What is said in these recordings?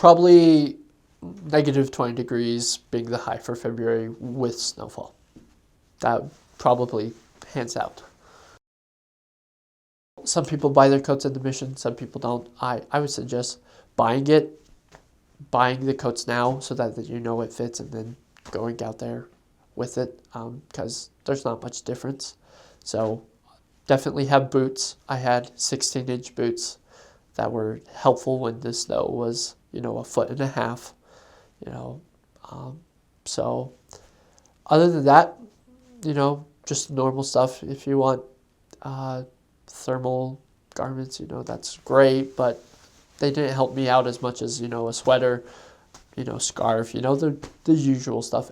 Probably negative 20 degrees being the high for February with snowfall. That probably hands out. Some people buy their coats in the Mission, some people don't. I would suggest buying the coats now so that you know it fits, and then going out there with it, because there's not much difference. So definitely have boots. I had 16-inch boots that were helpful when the snow was, a foot and a half, so other than that, just normal stuff. If you want thermal garments, that's great, but they didn't help me out as much as, a sweater, scarf, the usual stuff.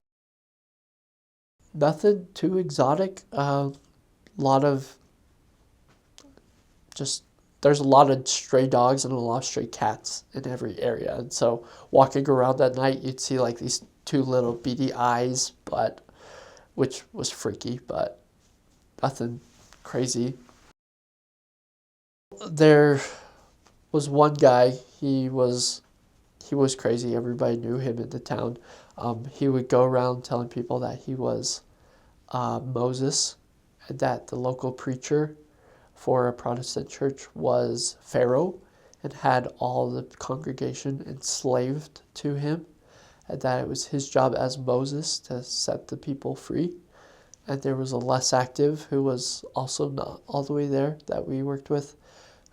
Nothing too exotic. Lot of just, there's a lot of stray dogs and a lot of stray cats in every area. And so walking around at night, you'd see like these two little beady eyes, which was freaky, but nothing crazy. There was one guy, he was crazy. Everybody knew him in the town. He would go around telling people that he was Moses, and that the local preacher for a Protestant church was Pharaoh and had all the congregation enslaved to him, and that it was his job as Moses to set the people free. And there was a less active who was also not all the way there that we worked with,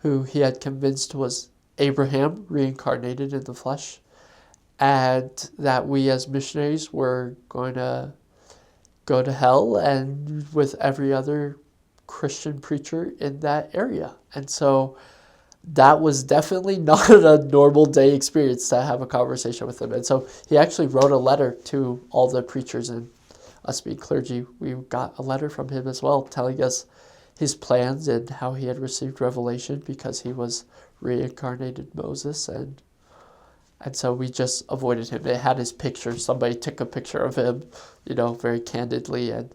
who he had convinced was Abraham reincarnated in the flesh, and that we as missionaries were going to go to hell and with every other Christian preacher in that area. And so that was definitely not a normal day experience to have a conversation with him. And so he actually wrote a letter to all the preachers, and us being clergy, we got a letter from him as well telling us his plans and how he had received revelation because he was reincarnated Moses, and so we just avoided him. It had his picture. Somebody took a picture of him, very candidly, and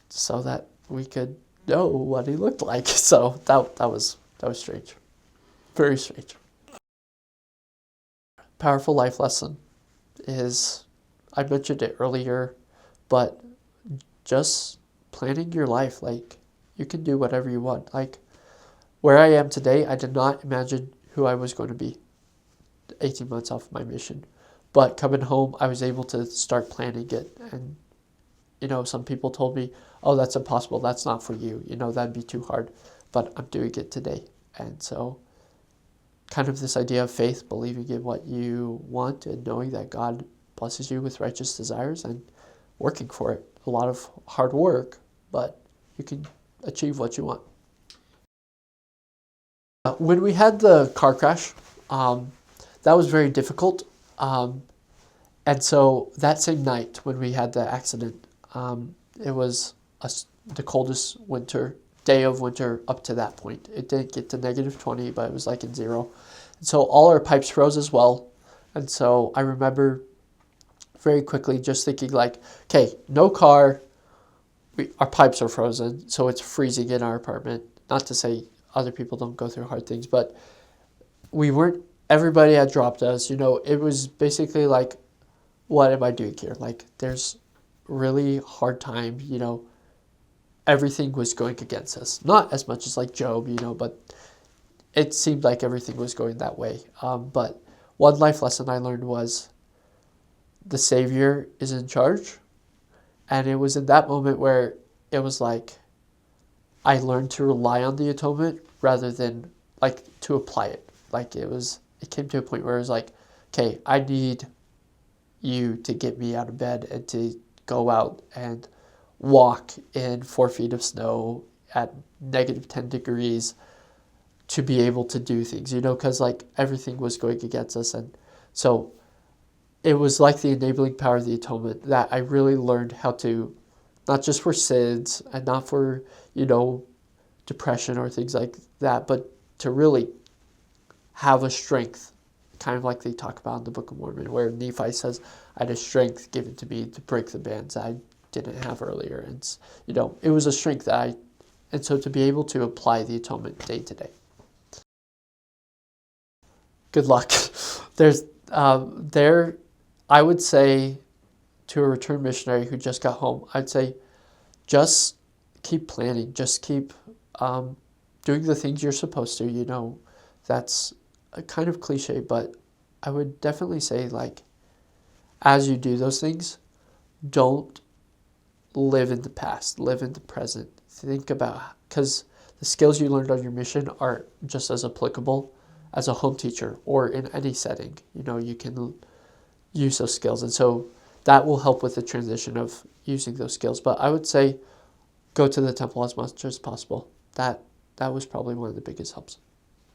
so that we could know what he looked like. So that was strange. Very strange. Powerful life lesson is, I mentioned it earlier, but just planning your life. Like, you can do whatever you want. Like, where I am today, I did not imagine who I was going to be 18 months off my mission. But coming home, I was able to start planning it. And, some people told me, oh, that's impossible. That's not for you. That'd be too hard. But I'm doing it today. And so kind of this idea of faith, believing in what you want and knowing that God blesses you with righteous desires and working for it. A lot of hard work, but you can achieve what you want. When we had the car crash, that was very difficult. And so that same night when we had the accident, it was the coldest day of winter up to that point. It didn't get to negative 20, but it was like in zero. And so all our pipes froze as well. And so I remember very quickly just thinking like, okay, no car, our pipes are frozen, so it's freezing in our apartment. Not to say other people don't go through hard things, but everybody had dropped us. It was basically like, what am I doing here? Like, there's really hard time, everything was going against us. Not as much as like Job, but it seemed like everything was going that way. But one life lesson I learned was the Savior is in charge. And it was in that moment where it was like, I learned to rely on the atonement rather than like to apply it. Like it came to a point where it was like, okay, I need you to get me out of bed and to go out and walk in 4 feet of snow at negative 10 degrees to be able to do things, because like everything was going against us. And so it was like the enabling power of the atonement that I really learned how to, not just for sins and not for, depression or things like that, but to really have a strength, kind of like they talk about in the Book of Mormon, where Nephi says, I had a strength given to me to break the bands I didn't have earlier. And, it was a strength and so to be able to apply the atonement day to day. Good luck. There's there, I would say to a return missionary who just got home, I'd say just keep planning, just keep doing the things you're supposed to. That's a kind of cliche, but I would definitely say, like, as you do those things, don't live in the past, live in the present. Think about, because the skills you learned on your mission are just as applicable as a home teacher or in any setting. You can use those skills. And so that will help with the transition of using those skills. But I would say go to the temple as much as possible. That was probably one of the biggest helps.